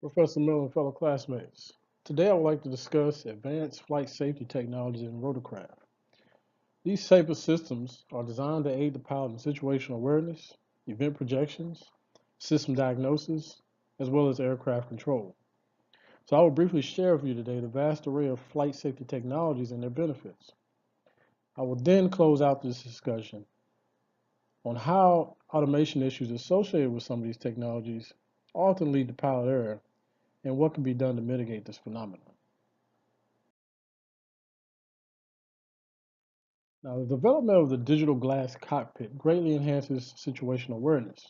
Professor Miller and fellow classmates. Today I would like to discuss advanced flight safety technologies in rotorcraft. These safer systems are designed to aid the pilot in situational awareness, event projections, system diagnosis, as well as aircraft control. So I will briefly share with you today the vast array of flight safety technologies and their benefits. I will then close out this discussion on how automation issues associated with some of these technologies often lead to pilot error and what can be done to mitigate this phenomenon. Now, the development of the digital glass cockpit greatly enhances situational awareness.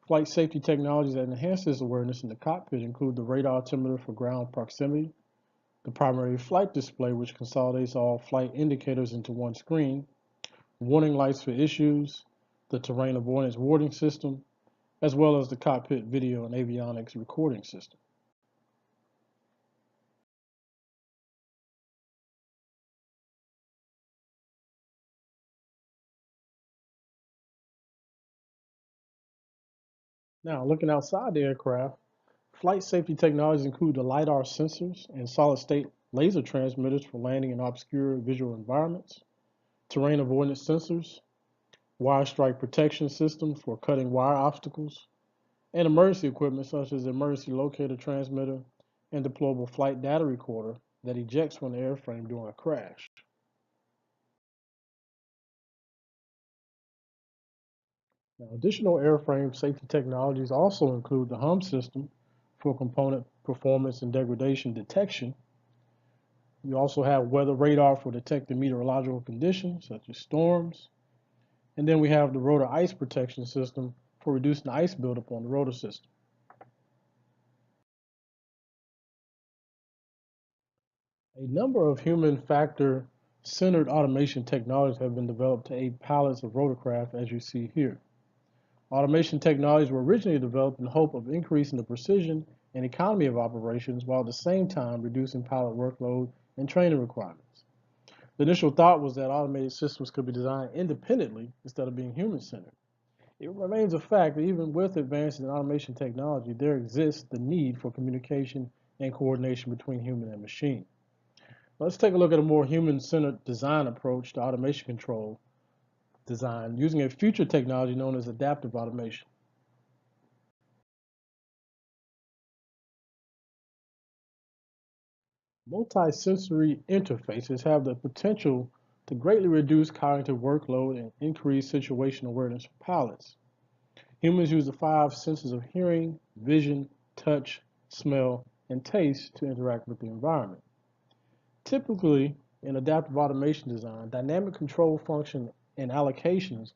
Flight safety technologies that enhance this awareness in the cockpit include the radar altimeter for ground proximity, the primary flight display, which consolidates all flight indicators into one screen, warning lights for issues, the terrain avoidance warning system, as well as the cockpit video and avionics recording system. Now, looking outside the aircraft, flight safety technologies include the LiDAR sensors and solid-state laser transmitters for landing in obscure visual environments, terrain avoidance sensors, wire strike protection systems for cutting wire obstacles, and emergency equipment such as the emergency locator transmitter and deployable flight data recorder that ejects from the airframe during a crash. Now, additional airframe safety technologies also include the hum system for component performance and degradation detection. You also have weather radar for detecting meteorological conditions such as storms. And then we have the rotor ice protection system for reducing the ice buildup on the rotor system. A number of human factor centered automation technologies have been developed to aid pilots of rotorcraft, as you see here. Automation technologies were originally developed in the hope of increasing the precision and economy of operations while at the same time reducing pilot workload and training requirements. The initial thought was that automated systems could be designed independently instead of being human-centered. It remains a fact that even with advances in automation technology, there exists the need for communication and coordination between human and machine. Let's take a look at a more human-centered design approach to automation control design using a future technology known as adaptive automation. Multi-sensory interfaces have the potential to greatly reduce cognitive workload and increase situational awareness for pilots. Humans use the five senses of hearing, vision, touch, smell, and taste to interact with the environment. Typically, in adaptive automation design, dynamic control function and allocations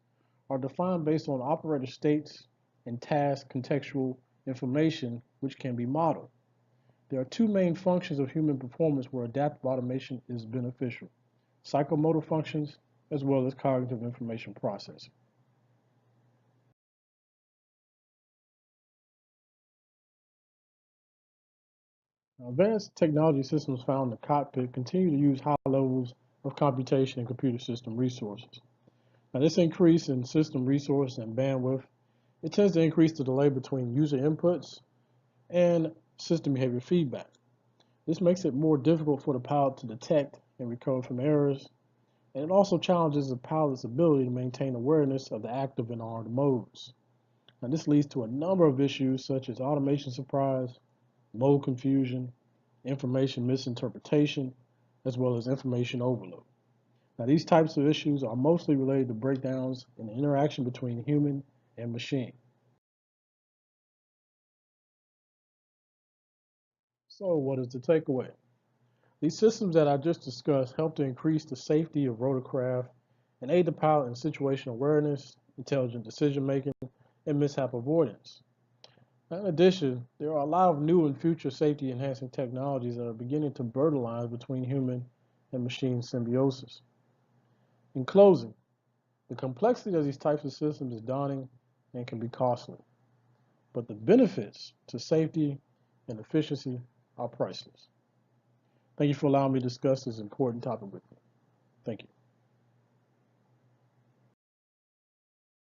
are defined based on operator states and task contextual information which can be modeled. There are two main functions of human performance where adaptive automation is beneficial: psychomotor functions as well as cognitive information processing. Now, advanced technology systems found in the cockpit continue to use high levels of computation and computer system resources. Now, this increase in system resource and bandwidth, it tends to increase the delay between user inputs and system behavior feedback. This makes it more difficult for the pilot to detect and recover from errors, and it also challenges the pilot's ability to maintain awareness of the active and armed modes. Now, this leads to a number of issues such as automation surprise, mode confusion, information misinterpretation, as well as information overload. Now, these types of issues are mostly related to breakdowns in the interaction between human and machine. So, what is the takeaway? These systems that I just discussed help to increase the safety of rotorcraft and aid the pilot in situational awareness, intelligent decision making, and mishap avoidance. In addition, there are a lot of new and future safety enhancing technologies that are beginning to blur the lines between human and machine symbiosis. In closing, the complexity of these types of systems is daunting and can be costly, but the benefits to safety and efficiency are priceless. Thank you for allowing me to discuss this important topic with you. Thank you.